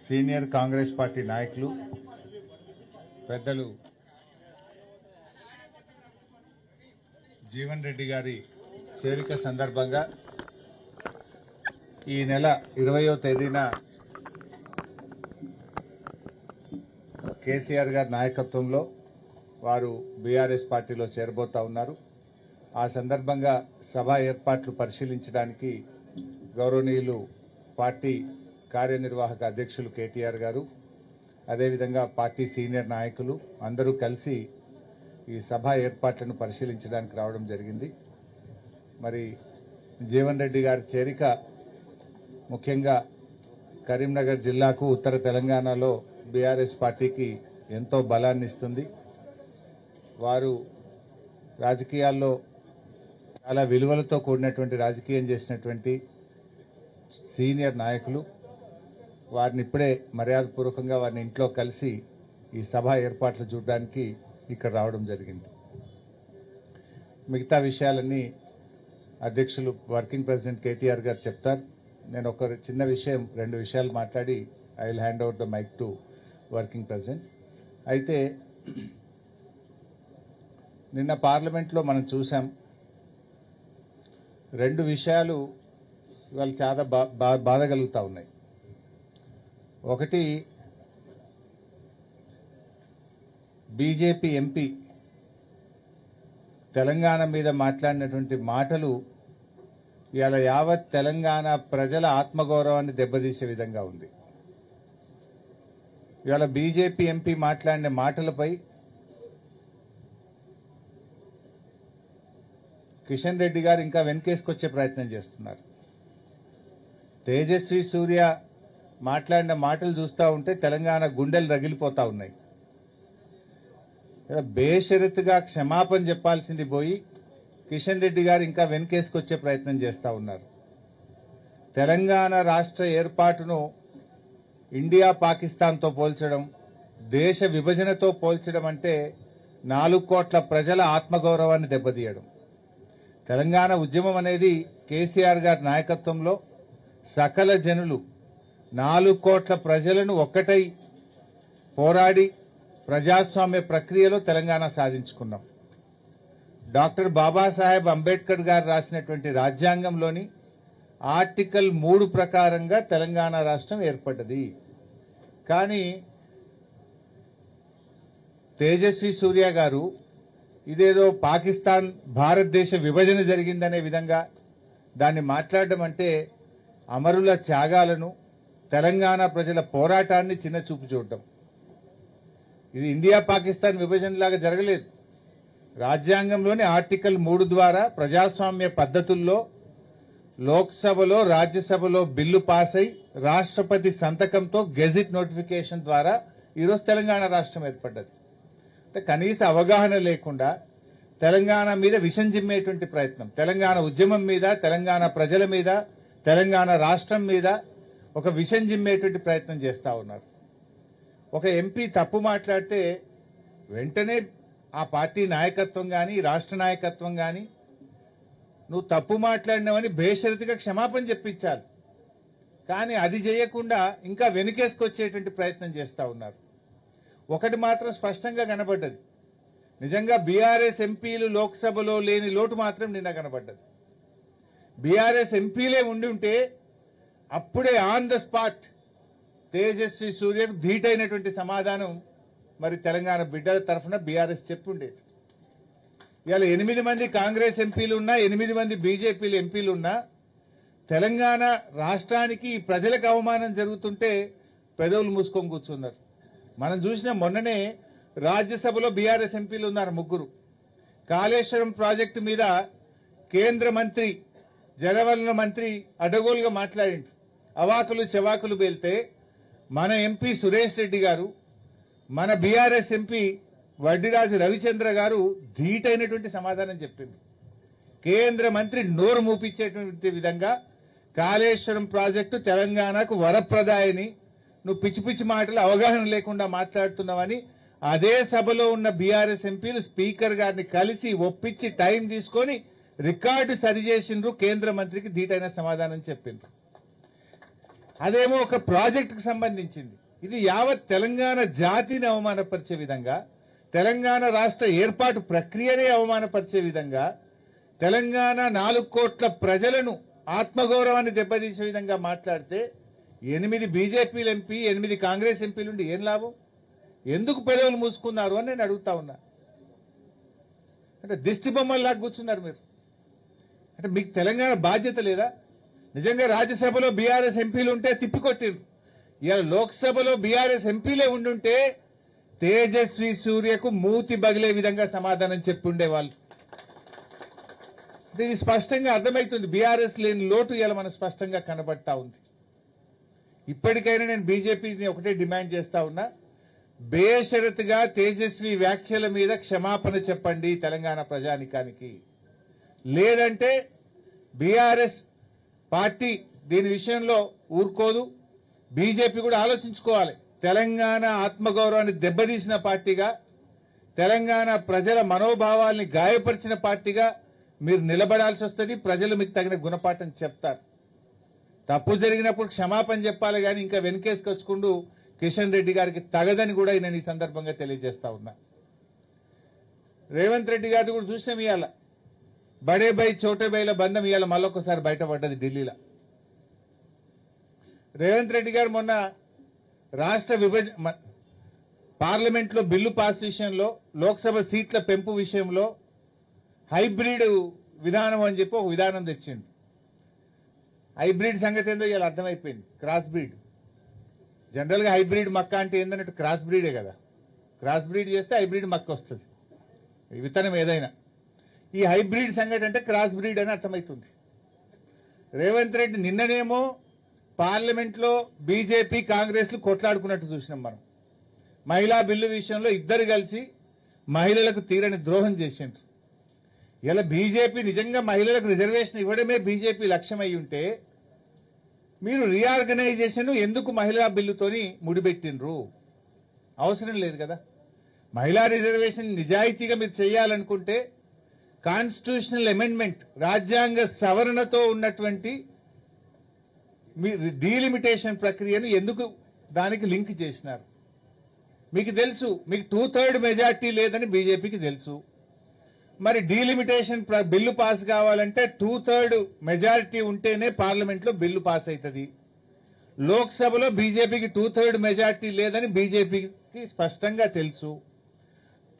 Senior Congress party నాయకులు పెద్దలు జీవన్ రెడ్డి గారి చేరిక సందర్భంగా ఈ నెల 20వ తేదీన కేసీఆర్ గారి నాయకత్వంలో వారు బీఆర్ఎస్ పార్టీలో చేరబోతా ఉన్నారు. ఆ సందర్భంగా సభ ఏర్పాట్లు పరిశీలించడానికి గౌరవనీయులు పార్టీ కార్యనిర్వాహక అధ్యక్షులు కేటీఆర్ గారు, అదేవిధంగా పార్టీ సీనియర్ నాయకులు అందరూ కలిసి ఈ సభ ఏర్పాట్లను పరిశీలించడానికి రావడం జరిగింది. మరి జీవన్ రెడ్డి గారి చేరిక ముఖ్యంగా కరీంనగర్ జిల్లాకు ఉత్తర తెలంగాణలో బీఆర్ఎస్ పార్టీకి ఎంతో బలాన్ని ఇస్తుంది. వారు రాజకీయాల్లో చాలా విలువలతో కూడినటువంటి రాజకీయం చేసినటువంటి సీనియర్ నాయకులు. వారిని ఇప్పుడే మర్యాదపూర్వకంగా వారిని ఇంట్లో కలిసి ఈ సభ ఏర్పాట్లు చూడడానికి ఇక్కడ రావడం జరిగింది. మిగతా విషయాలన్నీ అధ్యక్షులు వర్కింగ్ ప్రెసిడెంట్ కేటీఆర్ గారు చెప్తారు. నేను ఒక చిన్న విషయం, 2 విషయాలు మాట్లాడి I will hand over the mic to working president. అయితే నిన్న పార్లమెంట్లో మనం చూసాం, 2 విషయాలు ఇవాళ చాలా బాధ కలుగుతా ఉన్నాయి. ఒకటి, బీజేపీ ఎంపీ తెలంగాణ మీద మాట్లాడినటువంటి మాటలు ఇవాళ యావత్ తెలంగాణ ప్రజల ఆత్మగౌరవాన్ని దెబ్బతీసే విధంగా ఉంది. ఇవాళ బీజేపీ ఎంపీ మాట్లాడిన మాటలపై కిషన్ రెడ్డి గారు ఇంకా వెనకేసుకొచ్చే ప్రయత్నం చేస్తున్నారు. తేజస్వి సూర్య మాట్లాడిన మాటలు చూస్తూ ఉంటే తెలంగాణ గుండెలు రగిలిపోతా ఉన్నాయి. బేషరతుగా క్షమాపణ చెప్పాల్సింది పోయి కిషన్ రెడ్డి గారు ఇంకా వెనకేసుకొచ్చే ప్రయత్నం చేస్తూ ఉన్నారు. తెలంగాణ రాష్ట్ర ఏర్పాటును ఇండియా పాకిస్తాన్తో పోల్చడం, దేశ విభజనతో పోల్చడం అంటే 4 కోట్ల ప్రజల ఆత్మగౌరవాన్ని దెబ్బతీయడం. తెలంగాణ ఉద్యమం అనేది కేసీఆర్ గారి నాయకత్వంలో సకల జనులు 4 కోట్ల ప్రజలను ఒక్కటై పోరాడి ప్రజాస్వామ్య ప్రక్రియలో తెలంగాణ సాధించుకున్నాం. డాక్టర్ బాబాసాహెబ్ అంబేద్కర్ గారు రాసినటువంటి రాజ్యాంగంలోని ఆర్టికల్ 3 ప్రకారంగా తెలంగాణ రాష్ట్రం ఏర్పడ్డది. కానీ తేజస్వి సూర్య గారు ఇదేదో పాకిస్తాన్ భారతదేశ విభజన జరిగిందనే విధంగా దాన్ని మాట్లాడడం అంటే అమరుల త్యాగాలను, తెలంగాణ ప్రజల పోరాటాన్ని చిన్నచూపు చూడటం. ఇది ఇండియా పాకిస్తాన్ విభజనలాగా జరగలేదు. రాజ్యాంగంలోని ఆర్టికల్ 3 ద్వారా ప్రజాస్వామ్య పద్ధతుల్లో లోక్సభలో, రాజ్యసభలో బిల్లు పాస్ అయి రాష్ట్రపతి సంతకంతో గెజిట్ నోటిఫికేషన్ ద్వారా ఈరోజు తెలంగాణ రాష్ట్రం ఏర్పడ్డది. అంటే కనీస అవగాహన లేకుండా తెలంగాణ మీద విషం జిమ్మేటువంటి ప్రయత్నం, తెలంగాణ ఉద్యమం మీద, తెలంగాణ ప్రజల మీద, తెలంగాణ రాష్ట్రం మీద ఒక విషం జిమ్మేటువంటి ప్రయత్నం చేస్తా ఉన్నారు. ఒక ఎంపీ తప్పు మాట్లాడితే వెంటనే ఆ పార్టీ నాయకత్వం కానీ, రాష్ట్ర నాయకత్వం కానీ నువ్వు తప్పు మాట్లాడినావని బేషరతుగా క్షమాపణ చెప్పించాలి. కానీ అది చేయకుండా ఇంకా వెనుకేసుకొచ్చేటువంటి ప్రయత్నం చేస్తా ఉన్నారు. ఒకటి మాత్రం స్పష్టంగా కనబడ్డది, నిజంగా బీఆర్ఎస్ ఎంపీలు లోక్సభలో లేని లోటు మాత్రం నిన్న కనబడ్డది. బీఆర్ఎస్ ఎంపీలే ఉండి ఉంటే అప్పుడే ఆన్ ద స్పాట్ తేజస్వి సూర్యకు ధీటైనటువంటి సమాధానం మరి తెలంగాణ బిడ్డల తరఫున బీఆర్ఎస్ చెప్పుండేది. ఇవాళ 8 మంది కాంగ్రెస్ ఎంపీలు ఉన్నా, 8 మంది బీజేపీలు ఎంపీలు ఉన్నా తెలంగాణ రాష్ట్రానికి ప్రజలకు అవమానం జరుగుతుంటే పెదవులు మూసుకొని కూర్చున్నారు. మనం చూసిన మొన్ననే రాజ్యసభలో బీఆర్ఎస్ ఎంపీలు ఉన్నారు 3. కాళేశ్వరం ప్రాజెక్టు మీద కేంద్ర మంత్రి, జలవనరుల మంత్రి అడగోలుగా మాట్లాడిండు. అవాకులు చెవాకులు పేలితే మన ఎంపీ సురేష్ రెడ్డి గారు, మన బీఆర్ఎస్ ఎంపీ వడ్డిరాజు రవిచంద్ర గారు ధీటైనటువంటి సమాధానం చెప్పింది. కేంద్ర మంత్రి నోరు మూపించేటువంటి విధంగా కాళేశ్వరం ప్రాజెక్టు తెలంగాణకు వరప్రదాయని, నువ్వు పిచ్చి పిచ్చి మాటలు అవగాహన లేకుండా మాట్లాడుతున్నావని అదే సభలో ఉన్న బీఆర్ఎస్ ఎంపీలు స్పీకర్ గారిని కలిసి ఒప్పించి టైం తీసుకొని రికార్డు సరిచేసిండ్రు, కేంద్ర మంత్రికి ధీటైన సమాధానం చెప్పిండ్రు. అదేమో ఒక ప్రాజెక్టుకు సంబంధించింది. ఇది యావత్ తెలంగాణ జాతిని అవమానపరిచే విధంగా, తెలంగాణ రాష్ట్ర ఏర్పాటు ప్రక్రియనే అవమానపరిచే విధంగా, తెలంగాణ 4 కోట్ల ప్రజలను ఆత్మగౌరవాన్ని దెబ్బతీసే విధంగా మాట్లాడితే 8 బీజేపీ ఎంపీ 8 కాంగ్రెస్ ఎంపీలుండి ఏం లాభం? ఎందుకు పెదవులు మూసుకున్నారు అని నేను అడుగుతా ఉన్నా. అంటే దిష్టి బొమ్మల్లాగా కూర్చున్నారు మీరు. అంటే మీకు తెలంగాణ బాధ్యత లేదా? నిజంగా రాజ్యసభలో బీఆర్ఎస్ ఎంపీలు ఉంటే తిప్పికొట్టిరు. ఇవాళ లోక్సభలో బీఆర్ఎస్ ఎంపీలే ఉండుంటే తేజస్వి సూర్యకు మూతి బగిలే విధంగా సమాధానం చెప్పుండేవాళ్ళు. ఇది స్పష్టంగా అర్థమవుతుంది. బీఆర్ఎస్ లేని లోటు ఇలా మనకు స్పష్టంగా కనబడతా ఉంది. ఇప్పటికైనా నేను బీజేపీని ఒకటే డిమాండ్ చేస్తా ఉన్నా, బేషరతుగా తేజస్వి వ్యాఖ్యల మీద క్షమాపణ చెప్పండి తెలంగాణ ప్రజానికానికి. లేదంటే బీఆర్ఎస్ పార్టీ దీని విషయంలో ఊరుకోదు. బీజేపీ కూడా ఆలోచించుకోవాలి. తెలంగాణ ఆత్మగౌరవాన్ని దెబ్బతీసిన పార్టీగా, తెలంగాణ ప్రజల మనోభావాల్ని గాయపరిచిన పార్టీగా మీరు నిలబడాల్సి వస్తుంది. ప్రజలు మీకు తగిన గుణపాఠం చెప్తారు. తప్పు జరిగినప్పుడు క్షమాపణ చెప్పాలి కానీ ఇంకా వెనకేసుకొచ్చుకుంటూ కిషన్ రెడ్డి గారికి తగదని కూడా నేను ఈ సందర్భంగా తెలియజేస్తా ఉన్నా. రేవంత్ రెడ్డి గారిని కూడా చూసినాం. ఇవాళ బడే బై చోటే బైల బంధం ఇవాళ మళ్ళొకసారి బయటపడ్డది ఢిల్లీలో. రేవంత్ రెడ్డి గారు మొన్న రాష్ట్ర పార్లమెంట్లో బిల్లు పాస్ విషయంలో, లోక్సభ సీట్ల పెంపు విషయంలో హైబ్రిడ్ విధానం అని చెప్పి ఒక విధానం తెచ్చిండు. హైబ్రిడ్ సంగతి ఏందో ఇలా అర్థమైపోయింది. Cross breed. జనరల్ గా హైబ్రిడ్ మక్క అంటే ఏందన్నట్టు క్రాస్ బ్రీడే కదా. క్రాస్ బ్రీడ్ చేస్తే హైబ్రిడ్ మక్క వస్తుంది, విత్తనం ఏదైనా. ఈ హైబ్రిడ్ సంగతి అంటే క్రాస్ బ్రీడ్ అని అర్థమవుతుంది. రేవంత్ రెడ్డి నిన్ననేమో పార్లమెంట్లో బీజేపీ కాంగ్రెస్లు కొట్లాడుకున్నట్టు చూసినాం మనం. మహిళా బిల్లు విషయంలో ఇద్దరు కలిసి మహిళలకు తీరని ద్రోహం చేసిండ్రు. ఇలా బీజేపీ నిజంగా మహిళలకు రిజర్వేషన్ ఇవ్వడమే బీజేపీ లక్ష్యం అయి ఉంటే మీరు రీఆర్గనైజేషన్ ఎందుకు మహిళా బిల్లుతోని ముడిపెట్టినరు? అవసరం లేదు కదా. మహిళా రిజర్వేషన్ నిజాయితీగా మీరు చేయాలనుకుంటే కాన్స్టిట్యూషనల్ అమెండ్మెంట్, రాజ్యాంగ సవరణతో ఉన్నటువంటి డీలిమిటేషన్ ప్రక్రియను ఎందుకు దానికి లింక్ చేసినారు? మీకు తెలుసు, మీకు 2/3 మెజార్టీ లేదని బీజేపీకి తెలుసు. మరి డీలిమిటేషన్ బిల్లు పాస్ కావాలంటే 2/3 మెజారిటీ ఉంటేనే పార్లమెంట్లో బిల్లు పాస్ అవుతుంది. లోక్సభలో బీజేపీకి 2/3 మెజారిటీ లేదని బీజేపీకి స్పష్టంగా తెలుసు.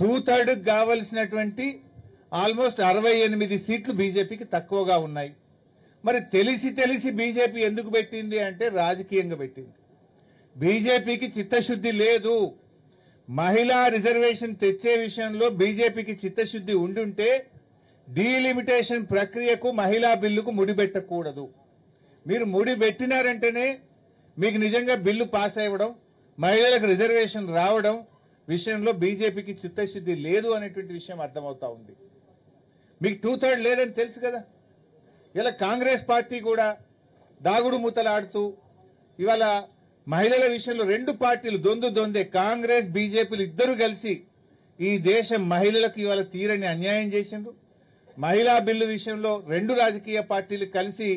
2/3 కావలసినటువంటి ఆల్మోస్ట్ 68 సీట్లు బీజేపీకి తక్కువగా ఉన్నాయి. మరి తెలిసి బీజేపీ ఎందుకు పెట్టింది అంటే రాజకీయంగా పెట్టింది. బీజేపీకి చిత్తశుద్ధి లేదు. మహిళా రిజర్వేషన్ తెచ్చే విషయంలో బీజేపీకి చిత్తశుద్ధి ఉండుంటే డీలిమిటేషన్ ప్రక్రియకు మహిళా బిల్లుకు ముడిపెట్టకూడదు. మీరు ముడిపెట్టినారంటేనే మీకు నిజంగా బిల్లు పాస్ అవ్వడం, మహిళలకు రిజర్వేషన్ రావడం విషయంలో బీజేపీకి చిత్తశుద్ధి లేదు అనేటువంటి విషయం అర్థమవుతా ఉంది. మీకు 2/3 లేదని తెలుసు కదా. ఇలా కాంగ్రెస్ పార్టీ కూడా దాగుడు మూతలాడుతూ ఇవాళ మహిళల విషయంలో 2 పార్టీలు దొందే. కాంగ్రెస్ బీజేపీలు ఇద్దరు కలిసి ఈ దేశ మహిళలకు ఇవాళ తీరని అన్యాయం చేసిండ్రు. మహిళా బిల్లు విషయంలో 2 రాజకీయ పార్టీలు కలిసి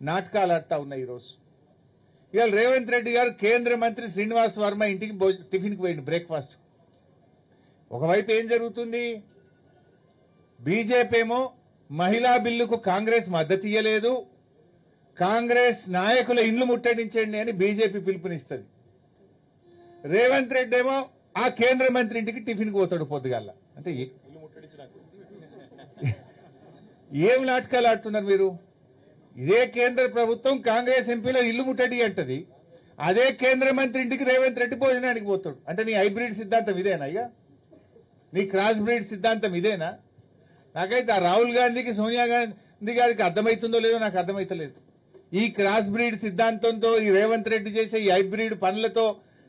నాటకాలు ఆడుతా ఉన్నాయి. ఈరోజు ఇవాళ రేవంత్ రెడ్డి గారు కేంద్ర మంత్రి శ్రీనివాస్ వర్మ ఇంటికి టిఫిన్కి పోయింది, బ్రేక్ఫాస్ట్. ఒకవైపు ఏం జరుగుతుంది? బీజేపీ ఏమో మహిళా బిల్లుకు కాంగ్రెస్ మద్దతు ఇయ్యలేదు, కాంగ్రెస్ నాయకుల ఇండ్లు ముట్టడించండి అని బీజేపీ పిలుపునిస్తుంది. రేవంత్ రెడ్డి ఏమో ఆ కేంద్ర మంత్రి ఇంటికి టిఫిన్కి పోతాడు పొద్దుగాల. అంటే ఏం నాటకాలు ఆడుతున్నారు మీరు? ఇదే కేంద్ర ప్రభుత్వం కాంగ్రెస్ ఎంపీలో ఇల్లు ముట్టడి అంటది, అదే కేంద్ర మంత్రి ఇంటికి రేవంత్ రెడ్డి భోజనానికి పోతాడు. అంటే నీ హైబ్రిడ్ సిద్ధాంతం ఇదేనా? ఇక నీ క్రాస్ బ్రీడ్ సిద్ధాంతం ఇదేనా? నాకైతే ఆ రాహుల్ గాంధీకి సోనియా గాంధీ గారికి అర్థమవుతుందో లేదో నాకు అర్థమైతలేదు. ఈ క్రాస్ బ్రీడ్ సిద్ధాంతంతో ఈ రేవంత్ రెడ్డి చేసే ఈ హైబ్రిడ్ పనులతో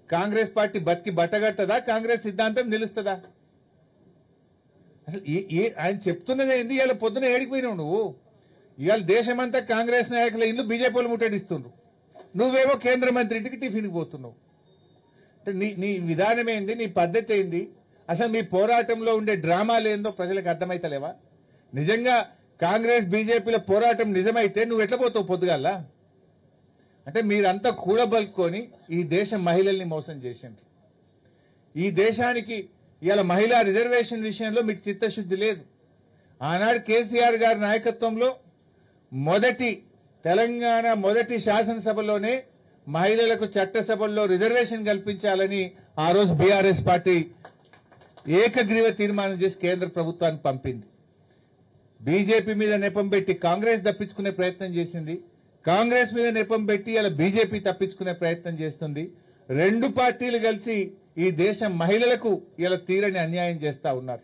కాంగ్రెస్ పార్టీ బతికి బట్టగట్టదా? కాంగ్రెస్ సిద్ధాంతం నిలుస్తుందా? అసలు ఆయన చెప్తున్నది ఏంది? ఇవాళ పొద్దున ఏడిపోయినావు నువ్వు. ఇవాళ దేశమంతా కాంగ్రెస్ నాయకుల ఇల్లు బీజేపీలు ముట్టడిస్తుండ్రు, నువ్వేమో కేంద్ర మంత్రి ఇంటికి టిఫిన్కి పోతున్నావు. అంటే నీ విధానం ఏంది? నీ పద్ధతి ఏంది? అసలు మీ పోరాటంలో ఉండే డ్రామాలు ఏందో ప్రజలకు అర్థమైతలేవా? నిజంగా కాంగ్రెస్ బీజేపీల పోరాటం నిజమైతే నువ్వు ఎట్లా పోతావు పొద్దుగాల? అంటే మీరంతా కూడబలుకొని ఈ దేశ మహిళల్ని మోసం చేసిండ్రు. ఈ దేశానికి ఇవాళ మహిళా రిజర్వేషన్ విషయంలో మీకు చిత్తశుద్ధి లేదు. ఆనాడు కేసీఆర్ గారి నాయకత్వంలో తెలంగాణ మొదటి శాసనసభలోనే మహిళలకు చట్టసభల్లో రిజర్వేషన్ కల్పించాలని ఆ రోజు బీఆర్ఎస్ పార్టీ ఏకగ్రీవ తీర్మానం చేసి కేంద్ర ప్రభుత్వానికి పంపింది. బీజేపీ మీద నెపం పెట్టి కాంగ్రెస్ తప్పించుకునే ప్రయత్నం చేసింది. కాంగ్రెస్ మీద నెపం పెట్టి ఇలా బీజేపీ తప్పించుకునే ప్రయత్నం చేస్తుంది. రెండు పార్టీలు కలిసి ఈ దేశ మహిళలకు ఇలా తీరని అన్యాయం చేస్తా ఉన్నారు.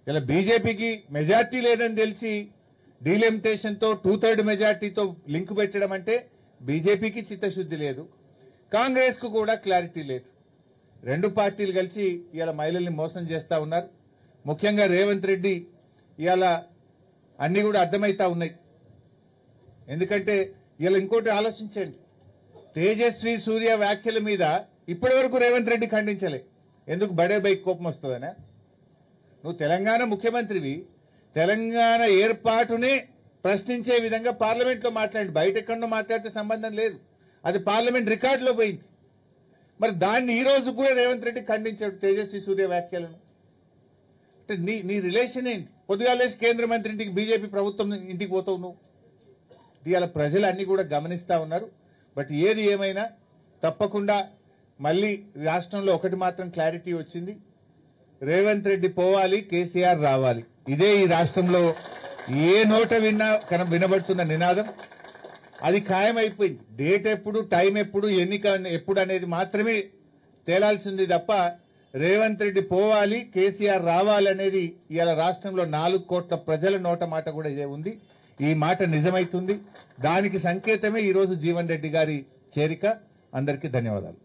ఇలా బీజేపీకి మెజార్టీ లేదని తెలిసి డీలిమిటేషన్ తో 2/3 మెజార్టీతో లింక్ పెట్టడం అంటే బీజేపీకి చిత్తశుద్ధి లేదు, కాంగ్రెస్ కు కూడా క్లారిటీ లేదు. రెండు పార్టీలు కలిసి ఇలా మహిళల్ని మోసం చేస్తా ఉన్నారు. ముఖ్యంగా రేవంత్ రెడ్డి ఇలా అన్ని కూడా అర్థమైతా ఉన్నాయి. ఎందుకంటే ఇలా ఇంకోటి ఆలోచించండి, తేజస్వి సూర్య వ్యాఖ్యల మీద ఇప్పటి వరకు రేవంత్ రెడ్డి ఖండించలే. ఎందుకు? బడే బైక్ కోపం వస్తుందనా? నువ్వు తెలంగాణ ముఖ్యమంత్రివి, తెలంగాణ ఏర్పాటునే ప్రశ్నించే విధంగా పార్లమెంట్ లో మాట్లాడి, బయట ఎక్కడో మాట్లాడితే సంబంధం లేదు, అది పార్లమెంట్ రికార్డులో పోయింది. మరి దాన్ని ఈ రోజు కూడా రేవంత్ రెడ్డి ఖండించాడు తేజస్వి సూర్య వ్యాఖ్యలను. అంటే నీ రిలేషన్ ఏంటి? పొద్దుగాలేసి కేంద్ర మంత్రి ఇంటికి బీజేపీ ప్రభుత్వం ఇంటికి పోతావు నువ్వు. ఇవాళ ప్రజలు అన్ని కూడా గమనిస్తా ఉన్నారు. బట్ ఏది ఏమైనా తప్పకుండా మళ్లీ రాష్ట్రంలో ఒకటి మాత్రం క్లారిటీ వచ్చింది, రేవంత్ రెడ్డి పోవాలి, కేసీఆర్ రావాలి. ఇదే ఈ రాష్ట్రంలో ఏ నోట వినబడుతున్న నినాదం. అది ఖాయమైపోయింది. డేట్ ఎప్పుడు, టైం ఎప్పుడు, ఎన్నిక ఎప్పుడు అనేది మాత్రమే తేలాల్సింది తప్ప రేవంత్ రెడ్డి పోవాలి, కేసీఆర్ రావాలి అనేది ఇవాళ రాష్ట్రంలో 4 కోట్ల ప్రజల నోట మాట కూడా ఉంది. ఈ మాట నిజమైతుంది. దానికి సంకేతమే ఈ రోజు జీవన్ రెడ్డి గారి చేరిక. అందరికీ ధన్యవాదాలు.